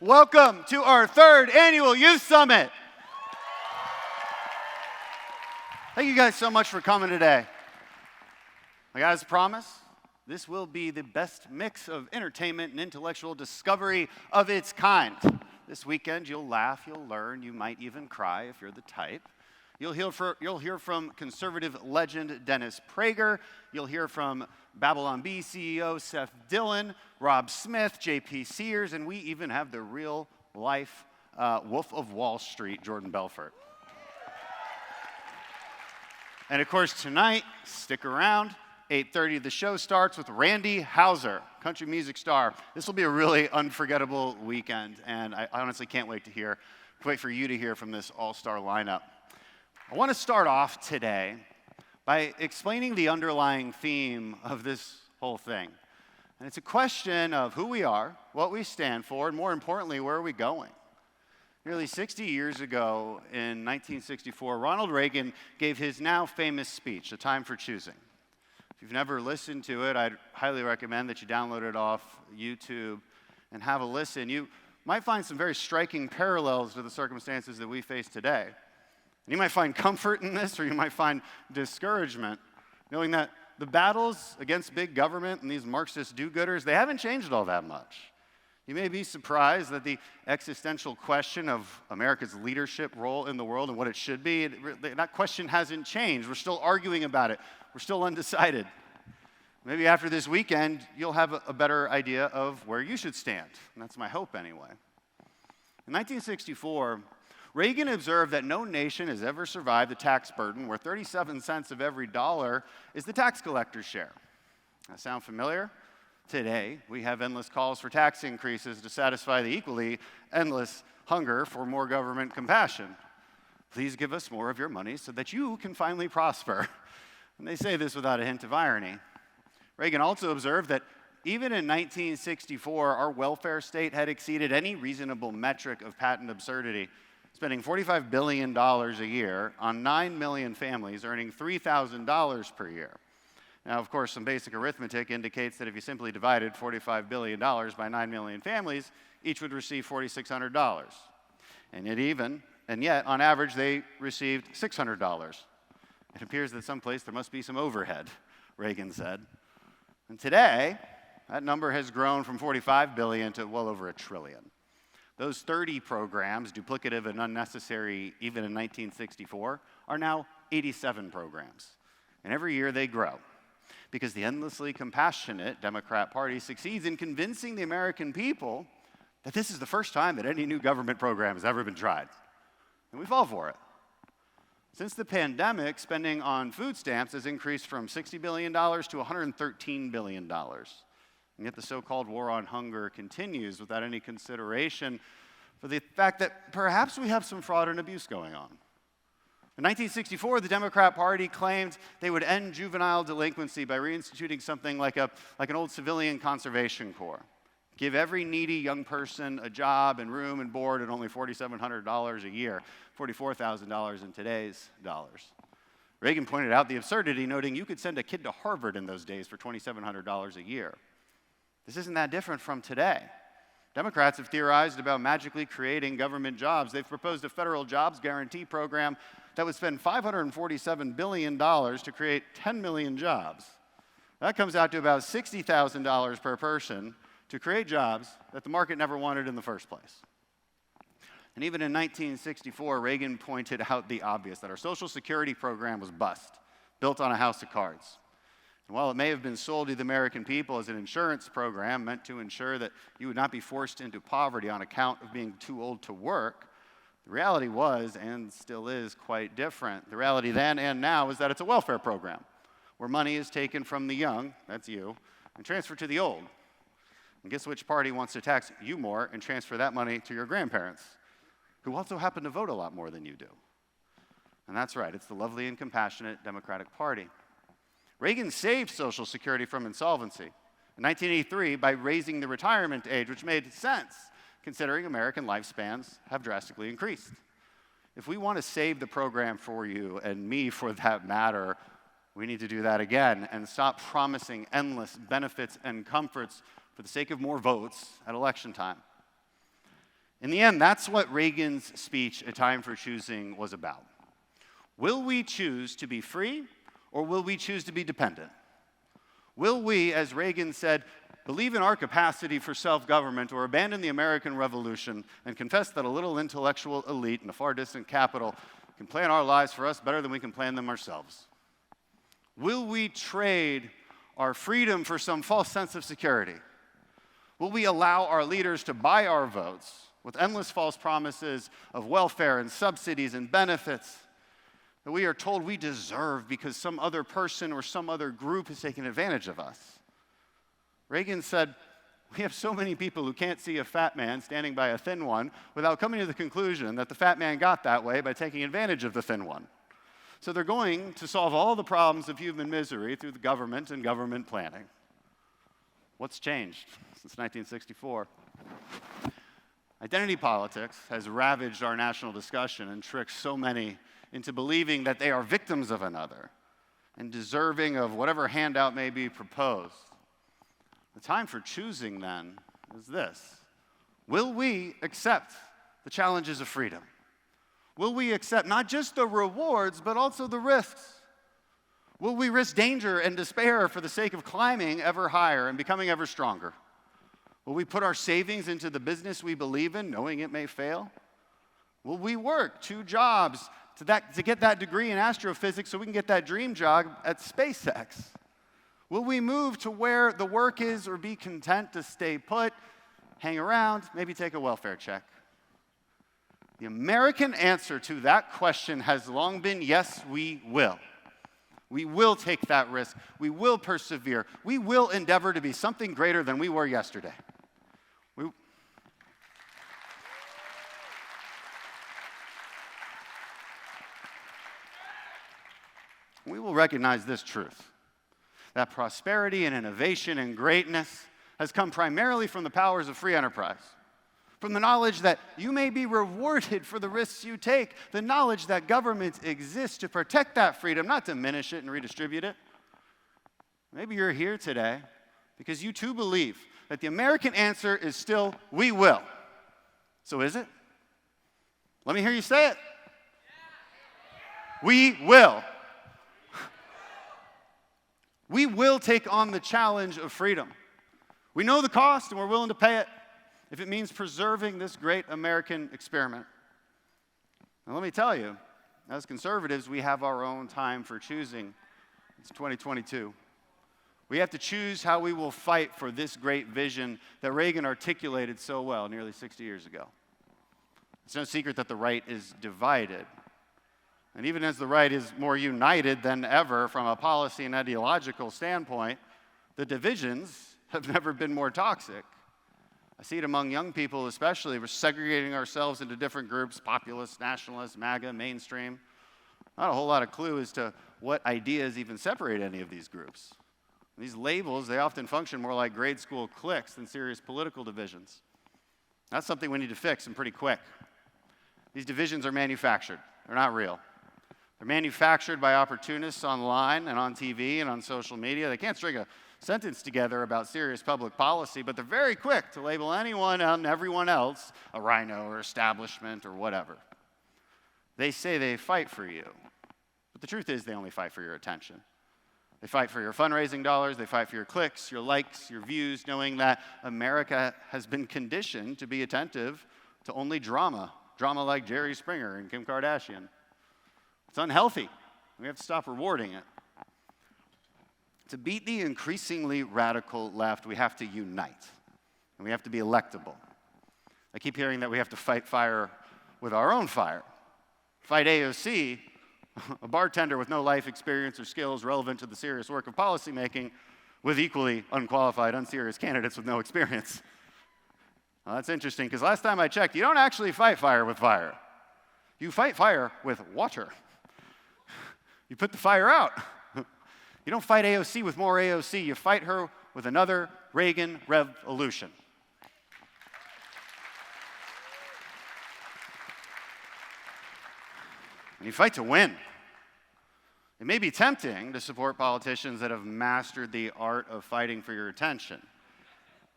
Welcome to our third annual Youth Summit. Thank you guys so much for coming today. Like as promised, this will be the best mix of entertainment and intellectual discovery of its kind. This weekend, you'll laugh, you'll learn, you might even cry if you're the type. You'll hear from conservative legend Dennis Prager. You'll hear from Babylon Bee CEO Seth Dillon, Rob Smith, J.P. Sears, and we even have the real-life Wolf of Wall Street, Jordan Belfort. And of course, tonight, stick around. 8:30, the show starts with Randy Houser, country music star. This will be a really unforgettable weekend, and I honestly can't wait for you to hear from this all-star lineup. I want to start off today by explaining the underlying theme of this whole thing. And it's a question of who we are, what we stand for, and more importantly, where are we going? Nearly 60 years ago, in 1964, Ronald Reagan gave his now famous speech, A Time for Choosing. If you've never listened to it, I'd highly recommend that you download it off YouTube and have a listen. You might find some very striking parallels to the circumstances that we face today. And you might find comfort in this, or you might find discouragement, knowing that the battles against big government and these Marxist do-gooders, they haven't changed all that much. You may be surprised that the existential question of America's leadership role in the world and what it should be, that question hasn't changed. We're still arguing about it. We're still undecided. Maybe after this weekend, you'll have a better idea of where you should stand. And that's my hope anyway. In 1964, Reagan observed that no nation has ever survived the tax burden where 37 cents of every dollar is the tax collector's share. That sound familiar? Today, we have endless calls for tax increases to satisfy the equally endless hunger for more government compassion. Please give us more of your money so that you can finally prosper. And they say this without a hint of irony. Reagan also observed that even in 1964, our welfare state had exceeded any reasonable metric of patent absurdity, spending $45 billion a year on 9 million families earning $3,000 per year. Now, of course, some basic arithmetic indicates that if you simply divided $45 billion by 9 million families, each would receive $4,600. And yet, on average, they received $600. It appears that someplace there must be some overhead, Reagan said. And today, that number has grown from 45 billion to well over $1 trillion. Those 30 programs, duplicative and unnecessary even in 1964, are now 87 programs. And every year they grow, because the endlessly compassionate Democrat Party succeeds in convincing the American people that this is the first time that any new government program has ever been tried. And we fall for it. Since the pandemic, spending on food stamps has increased from $60 billion to $113 billion. And yet the so-called war on hunger continues without any consideration for the fact that perhaps we have some fraud and abuse going on. In 1964, the Democrat Party claimed they would end juvenile delinquency by reinstituting something like an old civilian conservation corps. Give every needy young person a job and room and board at only $4,700 a year, $44,000 in today's dollars. Reagan pointed out the absurdity, noting you could send a kid to Harvard in those days for $2,700 a year. This isn't that different from today. Democrats have theorized about magically creating government jobs. They've proposed a federal jobs guarantee program that would spend $547 billion to create 10 million jobs. That comes out to about $60,000 per person to create jobs that the market never wanted in the first place. And even in 1964, Reagan pointed out the obvious, that our Social Security program was bust, built on a house of cards. And while it may have been sold to the American people as an insurance program meant to ensure that you would not be forced into poverty on account of being too old to work, the reality was, and still is, quite different. The reality then and now is that it's a welfare program where money is taken from the young, that's you, and transferred to the old. And guess which party wants to tax you more and transfer that money to your grandparents, who also happen to vote a lot more than you do? And that's right, it's the lovely and compassionate Democratic Party. Reagan saved Social Security from insolvency in 1983 by raising the retirement age, which made sense, considering American lifespans have drastically increased. If we want to save the program for you, and me for that matter, we need to do that again and stop promising endless benefits and comforts for the sake of more votes at election time. In the end, that's what Reagan's speech, A Time for Choosing, was about. Will we choose to be free, or will we choose to be dependent? Will we, as Reagan said, believe in our capacity for self-government, or abandon the American Revolution and confess that a little intellectual elite in a far distant capital can plan our lives for us better than we can plan them ourselves? Will we trade our freedom for some false sense of security? Will we allow our leaders to buy our votes with endless false promises of welfare and subsidies and benefits that we are told we deserve because some other person or some other group has taken advantage of us? Reagan said, we have so many people who can't see a fat man standing by a thin one without coming to the conclusion that the fat man got that way by taking advantage of the thin one. So they're going to solve all the problems of human misery through the government and government planning. What's changed since 1964? Identity politics has ravaged our national discussion and tricked so many into believing that they are victims of another and deserving of whatever handout may be proposed. The time for choosing, then, is this. Will we accept the challenges of freedom? Will we accept not just the rewards, but also the risks? Will we risk danger and despair for the sake of climbing ever higher and becoming ever stronger? Will we put our savings into the business we believe in, knowing it may fail? Will we work 2 jobs to get that degree in astrophysics so we can get that dream job at SpaceX? Will we move to where the work is, or be content to stay put, hang around, maybe take a welfare check? The American answer to that question has long been, yes, we will. We will take that risk. We will persevere. We will endeavor to be something greater than we were yesterday. We will recognize this truth, that prosperity and innovation and greatness has come primarily from the powers of free enterprise, from the knowledge that you may be rewarded for the risks you take, the knowledge that governments exist to protect that freedom, not diminish it and redistribute it. Maybe you're here today because you too believe that the American answer is still, we will. So is it? Let me hear you say it. We will. We will take on the challenge of freedom. We know the cost, and we're willing to pay it if it means preserving this great American experiment. Now, let me tell you, as conservatives, we have our own time for choosing. It's 2022. We have to choose how we will fight for this great vision that Reagan articulated so well nearly 60 years ago. It's no secret that the right is divided. And even as the right is more united than ever from a policy and ideological standpoint, the divisions have never been more toxic. I see it among young people especially. We're segregating ourselves into different groups, populist, nationalist, MAGA, mainstream. Not a whole lot of clue as to what ideas even separate any of these groups. These labels, they often function more like grade school cliques than serious political divisions. That's something we need to fix, and pretty quick. These divisions are manufactured. They're not real. They're manufactured by opportunists online and on TV and on social media. They can't string a sentence together about serious public policy, but they're very quick to label anyone and everyone else a rhino or establishment or whatever. They say they fight for you, but the truth is they only fight for your attention. They fight for your fundraising dollars. They fight for your clicks, your likes, your views, knowing that America has been conditioned to be attentive to only drama like Jerry Springer and Kim Kardashian. It's unhealthy. We have to stop rewarding it. To beat the increasingly radical left, we have to unite, and we have to be electable. I keep hearing that we have to fight fire with our own fire. Fight AOC, a bartender with no life experience or skills relevant to the serious work of policymaking, with equally unqualified, unserious candidates with no experience. Well, that's interesting, because last time I checked, you don't actually fight fire with fire. You fight fire with water. You put the fire out. You don't fight AOC with more AOC. You fight her with another Reagan revolution. And you fight to win. It may be tempting to support politicians that have mastered the art of fighting for your attention.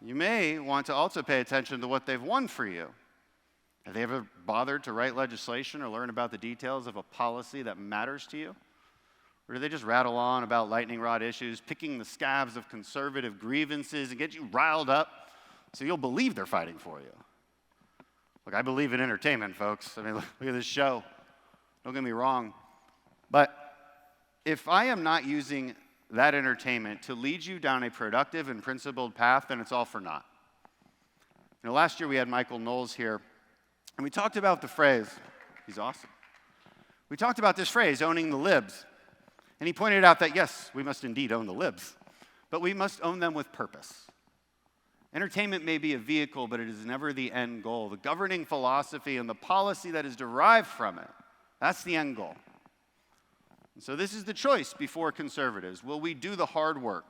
You may want to also pay attention to what they've won for you. Have they ever bothered to write legislation or learn about the details of a policy that matters to you? Or do they just rattle on about lightning rod issues, picking the scabs of conservative grievances and get you riled up so you'll believe they're fighting for you? Look, I believe in entertainment, folks. I mean, look at this show. Don't get me wrong. But if I am not using that entertainment to lead you down a productive and principled path, then it's all for naught. Last year we had Michael Knowles here, and we talked about the phrase, he's awesome. We talked about this phrase, owning the libs. And he pointed out that, yes, we must indeed own the libs, but we must own them with purpose. Entertainment may be a vehicle, but it is never the end goal. The governing philosophy and the policy that is derived from it, that's the end goal. And so this is the choice before conservatives. Will we do the hard work,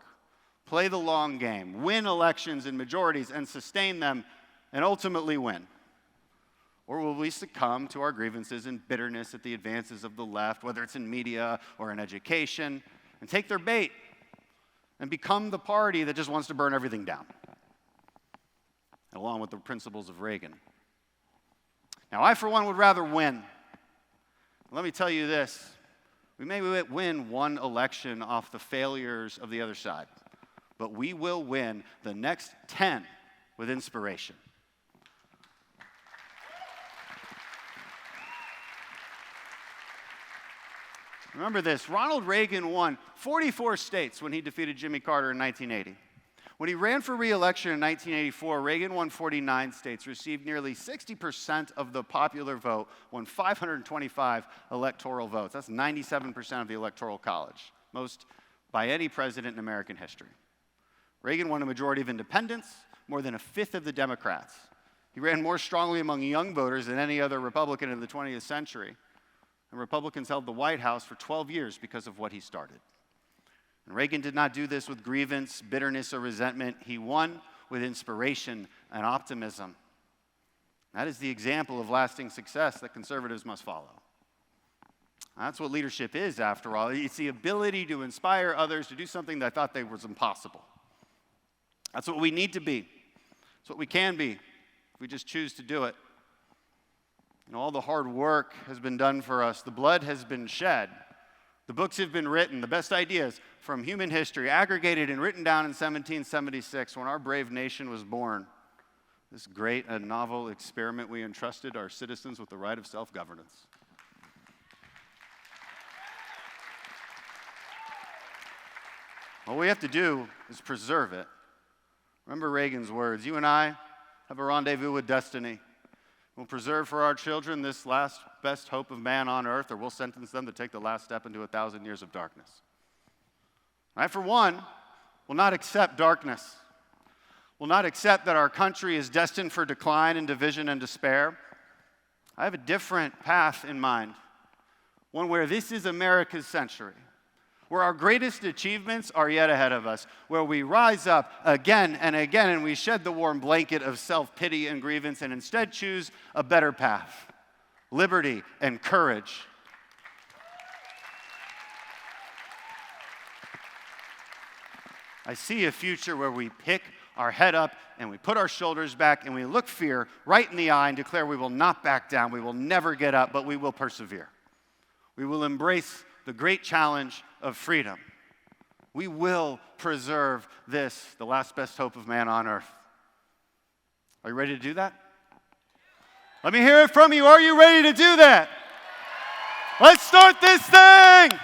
play the long game, win elections and majorities and sustain them and ultimately win? Or will we succumb to our grievances and bitterness at the advances of the left, whether it's in media or in education, and take their bait and become the party that just wants to burn everything down, along with the principles of Reagan? Now, I, for one, would rather win. Let me tell you this. We may win one election off the failures of the other side, but we will win the next 10 with inspiration. Remember this, Ronald Reagan won 44 states when he defeated Jimmy Carter in 1980. When he ran for re-election in 1984, Reagan won 49 states, received nearly 60% of the popular vote, won 525 electoral votes. That's 97% of the Electoral College, most by any president in American history. Reagan won a majority of independents, more than a fifth of the Democrats. He ran more strongly among young voters than any other Republican in the 20th century. And Republicans held the White House for 12 years because of what he started. And Reagan did not do this with grievance, bitterness, or resentment. He won with inspiration and optimism. That is the example of lasting success that conservatives must follow. That's what leadership is, after all. It's the ability to inspire others to do something that I thought was impossible. That's what we need to be. It's what we can be if we just choose to do it. All the hard work has been done for us. The blood has been shed. The books have been written. The best ideas from human history aggregated and written down in 1776 when our brave nation was born. This great and novel experiment, we entrusted our citizens with the right of self-governance. All we have to do is preserve it. Remember Reagan's words, you and I have a rendezvous with destiny. We'll preserve for our children this last best hope of man on earth, or we'll sentence them to take the last step into 1,000 years of darkness. I, for one, will not accept darkness. Will not accept that our country is destined for decline and division and despair. I have a different path in mind, one where this is America's century, where our greatest achievements are yet ahead of us, where we rise up again and again and we shed the warm blanket of self-pity and grievance and instead choose a better path, liberty and courage. I see a future where we pick our head up and we put our shoulders back and we look fear right in the eye and declare we will not back down, we will never get up, but we will persevere. We will embrace the great challenge of freedom. We will preserve this, the last best hope of man on earth. Are you ready to do that? Let me hear it from you. Are you ready to do that? Let's start this thing!